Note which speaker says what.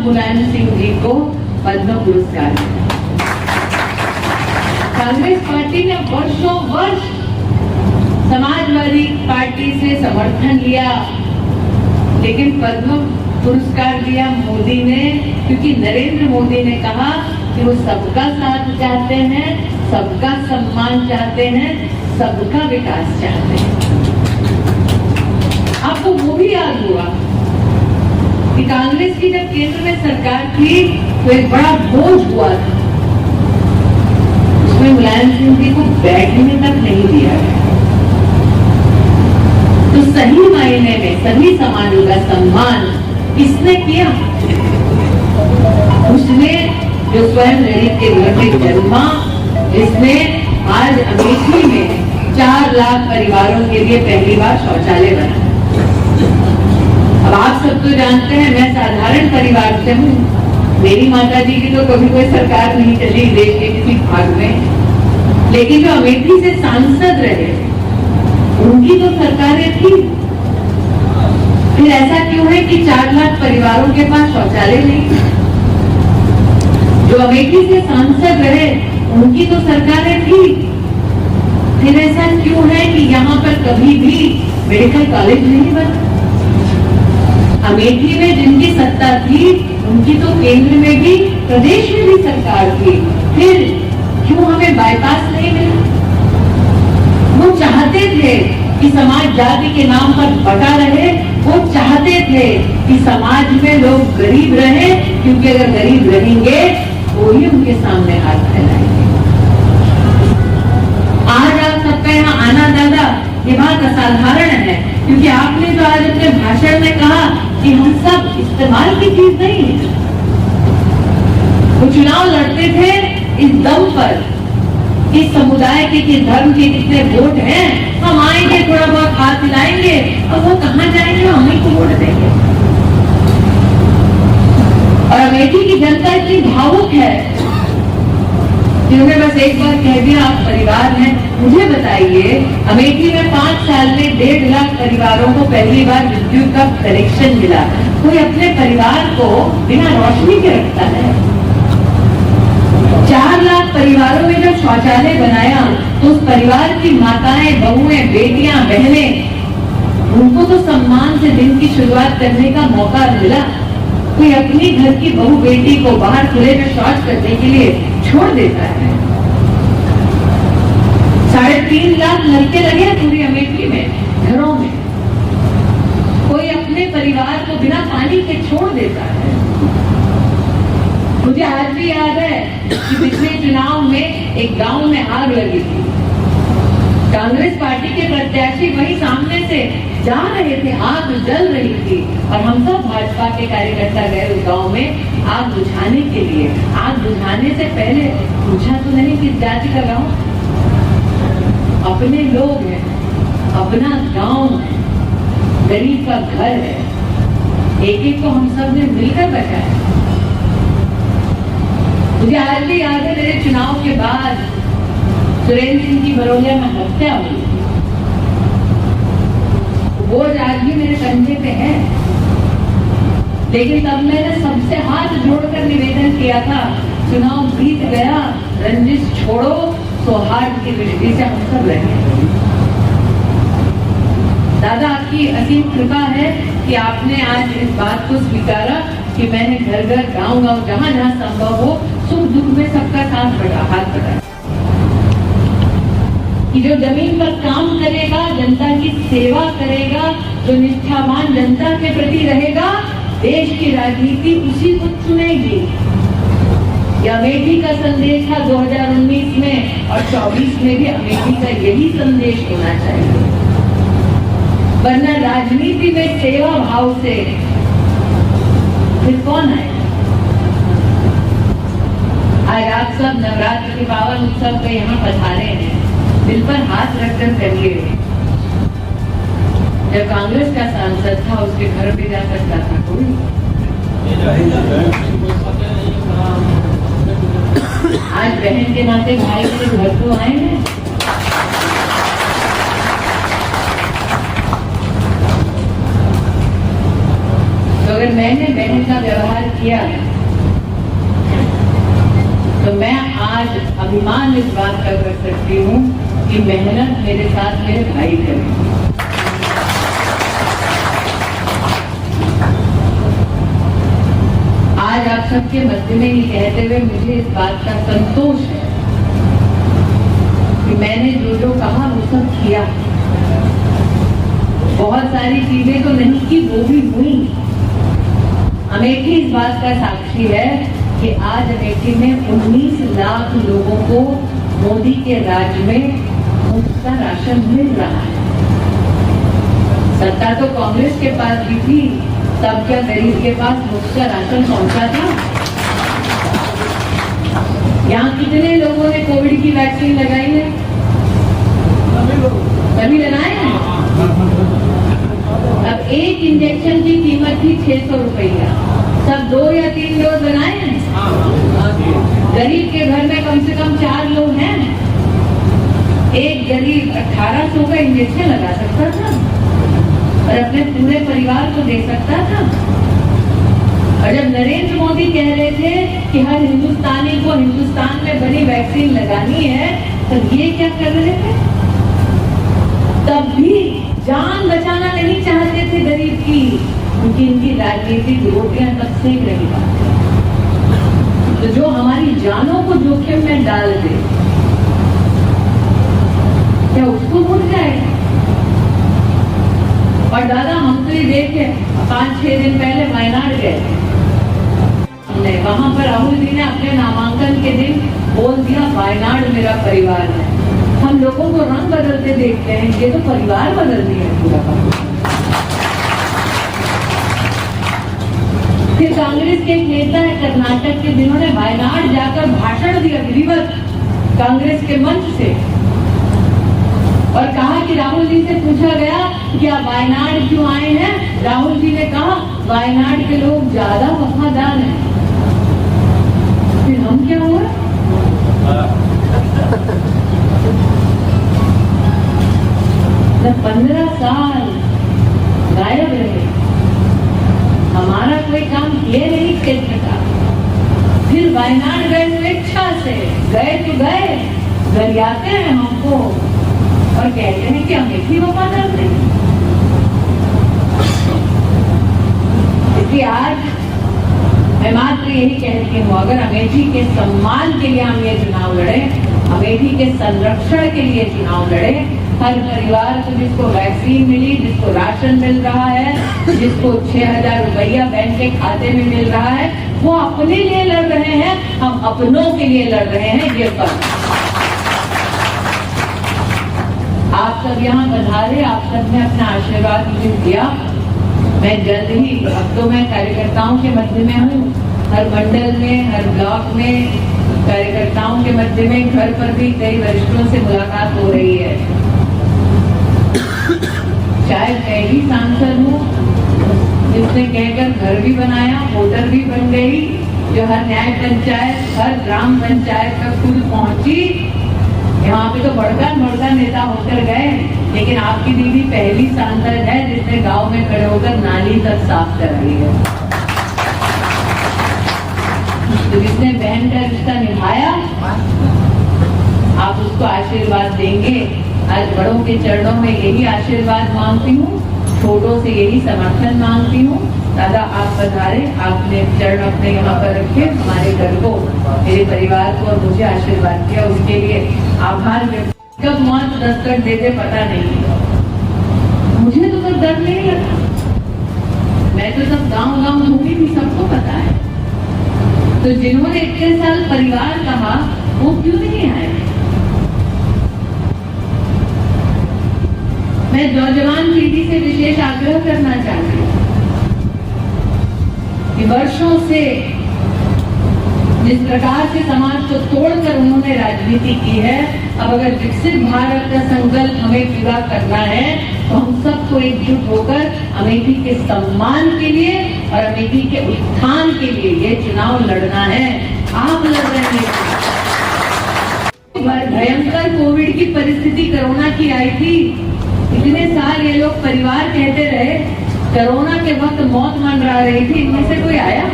Speaker 1: मुलायम सिंह जी को पद्म पुरस्कार। कांग्रेस पार्टी ने वर्षों वर्ष समाजवादी पार्टी से समर्थन लिया, लेकिन पद्म पुरस्कार दिया मोदी ने, क्योंकि नरेंद्र मोदी ने कहा कि वो सबका साथ चाहते हैं, सबका सम्मान चाहते हैं, सबका विकास चाहते हैं। आपको वो भी याद होगा कि कांग्रेस की जब केंद्र में सरकार थी तो एक बड़ा बोझ हुआ था, उसमें मुलायम सिंह जी को बैठने तक नहीं दिया गया। तो सही मायने में सभी समाजों का सम्मान किसने किया? उसने जो स्वयं गरीब के घर में जन्मा, जिसने आज अमेठी में 4 लाख परिवारों के लिए पहली बार शौचालय बनाया। अब आप सब तो जानते हैं मैं साधारण परिवार से हूँ, मेरी माता जी की तो कभी कोई सरकार नहीं चली देश के किसी भाग में, लेकिन जो अमेठी से सांसद रहे उनकी तो सरकारें थी। फिर ऐसा क्यों है कि 4 लाख परिवारों के पास शौचालय नहीं? जो अमेठी से सांसद रहे उनकी तो सरकारें थी। फिर ऐसा क्यों है कि यहाँ पर कभी भी मेडिकल कॉलेज नहीं बना? अमेठी में जिनकी सत्ता थी उनकी तो केंद्र में भी प्रदेश में भी सरकार थी, फिर क्यों हमें बाईपास नहीं मिला? वो चाहते थे कि समाज जाति के नाम पर बटा रहे, वो चाहते थे कि समाज में लोग गरीब रहे, क्योंकि अगर गरीब रहेंगे तो ही उनके सामने हाथ फैलाएंगे। आज आप सबका यहाँ आना दादा ये बात असाधारण है, क्योंकि आपने तो आज अपने भाषण में कहा कि हम सब इस्तेमाल की चीज नहीं है। वो चुनाव लड़ते थे इस दम पर, किस समुदाय के किस धर्म के कितने वोट हैं, हम आएंगे थोड़ा बहुत हाथ हिलाएंगे और वो कहाँ जाएंगे, हम ही को वोट देंगे। और अमेठी की जनता इतनी भावुक है जिन्होंने बस एक बार कह दिया आप परिवार हैं। मुझे बताइए, अमेठी में 5 साल में 1.5 लाख परिवारों को पहली बार विद्युत का कनेक्शन मिला। कोई अपने परिवार को बिना रोशनी के रखता है? 4 लाख परिवारों में जब शौचालय बनाया तो उस परिवार की माताएं, बहुएं, बेटियां, बहनें, उनको तो सम्मान से दिन की शुरुआत करने का मौका मिला। कोई अपनी घर की बहू बेटी को बाहर खुले में शौच करने के लिए छोड़ देता है? 3.5 लाख नलके लगे पूरी अमेठी में घरों में, कोई अपने परिवार को बिना पानी के छोड़ देता है? मुझे आज भी याद है कि पिछले चुनाव में एक गांव में आग लगी थी, कांग्रेस पार्टी के प्रत्याशी वही सामने से जा रहे थे, आग जल रही थी और हम सब भाजपा के कार्यकर्ता गए उस गांव में आग बुझाने के लिए। आग बुझाने से पहले पूछा तो नहीं किस जाति का गांव, अपने लोग हैं, अपना गांव है, गरीब का घर है, एक एक को हम सब ने मिलकर बचाया। मुझे आज भी याद है मेरे चुनाव के बाद सुरेंद्र सिंह की बरौलिया में हत्या हुई, वो आज भी मेरे कंधे पे है, लेकिन तब मैंने सबसे हाथ जोड़कर निवेदन किया था, चुनाव बीत गया, रंजिश छोड़ो, सौहार्द की दृष्टि से हम सब रहेंगे। दादा आपकी असीम कृपा है कि आपने आज इस बात को स्वीकारा कि मैंने घर घर गांव गांव जहां जहां संभव हो सुख दुख में सबका साथ हाथ बढ़ाया, कि जो जमीन पर काम करेगा, जनता की सेवा करेगा, जो निष्ठावान जनता के प्रति रहेगा, देश की राजनीति उसी को चुनेगी। यह अमेठी का संदेश था 2019 में और 24 में भी अमेठी का यही संदेश होना चाहिए, वरना राजनीति में सेवा भाव से फिर कौन आएगा? आज आप सब नवरात्र के पावन उत्सव पे यहाँ पधारे हैं, दिल पर हाथ रखकर करिए, जब कांग्रेस का सांसद था उसके घर पे जा सकता था कोई? आज बहन के नाते भाई के घर तो आए हैं। तो अगर मैंने बहन का व्यवहार किया, तो मैं आज अभिमान इस बात का कर सकती हूँ कि मेहनत मेरे साथ मेरे भाई करें। आज आप सबके मध्य में ही कहते हुए मुझे इस बात का संतोष है कि मैंने जो जो कहा वो सब किया। बहुत सारी चीजें तो नहीं की, वो भी हुई। अमेठी इस बात का साक्षी है कि आज अमेठी में 19 लाख लोगों को मोदी के राज में मुफ्त का राशन मिल रहा है। सत्ता तो कांग्रेस के पास भी थी, तब क्या गरीब के पास मुफ्त का राशन पहुंचा था? यहाँ कितने लोगों ने कोविड की वैक्सीन लगाई है? सभी लगाए हैं। अब एक इंजेक्शन की कीमत थी 600 रुपया, सब 2 या 3 डोज बनाए हैं। गरीब के घर में कम से कम 4 लोग हैं। एक गरीब 1800 का इंजेक्शन लगा सकता था और अपने पूरे परिवार को दे सकता था। और जब नरेंद्र मोदी कह रहे थे कि हर हिंदुस्तानी को हिंदुस्तान में बनी वैक्सीन लगानी है, तो ये क्या कर रहे थे? तब भी जान बचाना नहीं चाहते थे गरीब की, क्योंकि इनकी राजनीतिक रोटियां तक सेक रही बात है। तो जो हमारी जानों को जोखिम में डाल दे, क्या उसको भूल जाएगा? और दादा, हम तो ये देखे 5-6 दिन पहले वायनाड गए, हमने वहां पर राहुल जी ने अपने नामांकन के दिन बोल दिया वायनाड मेरा परिवार है। हम लोगों को रंग बदलते देखते हैं, ये तो परिवार बदल दिया है पूरा का। फिर कांग्रेस के एक नेता है कर्नाटक के, जिन्होंने वायनाड जाकर भाषण दिया विधिवत कांग्रेस के मंच से, और कहा कि राहुल जी से पूछा गया कि आप वायनाड क्यों आए हैं? राहुल जी ने कहा वायनाड के लोग ज्यादा वफादार हैं। फिर हम क्या हुआ? जब 15 साल गायब रहे, हमारा कोई काम ये नहीं क्षेत्र का। फिर वायनाड गए स्वेच्छा से, गए तो गए, गरियाते हैं हमको और कहते हैं कि अमेठी वफादार थे। इसलिए आज मैं मात्र यही कहती हूँ, अगर अमेठी के सम्मान के लिए हम ये चुनाव लड़े, अमेठी के संरक्षण के लिए चुनाव लड़े, हर परिवार को जिसको वैक्सीन मिली, जिसको राशन मिल रहा है, जिसको 6000 रुपया बैंक के खाते में मिल रहा है, वो अपने लिए लड़ रहे हैं, हम अपनों के लिए लड़ रहे हैं। ये फर्क आप सब यहाँ पधारे, आप सब ने अपना आशीर्वाद मुझे दिया। मैं जल्द ही, अब तो मैं कार्यकर्ताओं के मध्य में हूँ, हर मंडल में, हर ब्लॉक में कार्यकर्ताओं के मध्य में, घर पर भी कई वरिष्ठों से मुलाकात हो रही है। शायद मैं ही सांसद हूँ जिसने कहकर घर भी बनाया, होटल भी बन गई, जो हर न्याय पंचायत, हर ग्राम पंचायत तक खुद पहुंची। यहाँ पे तो बड़का नेता होकर गए, लेकिन आपकी दीदी पहली सांसद है जिसने गांव में खड़े होकर नाली तक साफ कराई है। तो जिसने बहन का रिश्ता निभाया, आप उसको आशीर्वाद देंगे। आज बड़ों के चरणों में यही आशीर्वाद मांगती हूँ, छोटों से यही समर्थन मांगती हूँ। दादा, आप पधारे, आपने चरण अपने यहाँ पर रखे, हमारे घर को, मेरे परिवार को और मुझे आशीर्वाद किया, उसके लिए आभार व्यक्त। कब मौत दस्तक दे दे पता नहीं, मुझे तो कब डर नहीं लगा। मैं तो सब गांव घूमी थी, सबको पता है। तो जिन्होंने इतने साल परिवार कहा, वो क्यों नहीं आए? मैं नौजवान पीढ़ी से विशेष आग्रह करना चाहती हूँ कि वर्षों से जिस प्रकार से समाज को तोड़कर उन्होंने राजनीति की है, अब अगर विकसित भारत का संकल्प हमें पूरा करना है, तो हम सबको एकजुट होकर अमेठी के सम्मान के लिए और अमेठी के उत्थान के लिए ये चुनाव लड़ना है। आप लड़ रहे हैं। भयंकर कोविड की परिस्थिति कोरोना की आई थी, इतने साल ये लोग परिवार कहते रहे, कोरोना के वक्त मौत मंडरा रही थी, इनमें से कोई आया?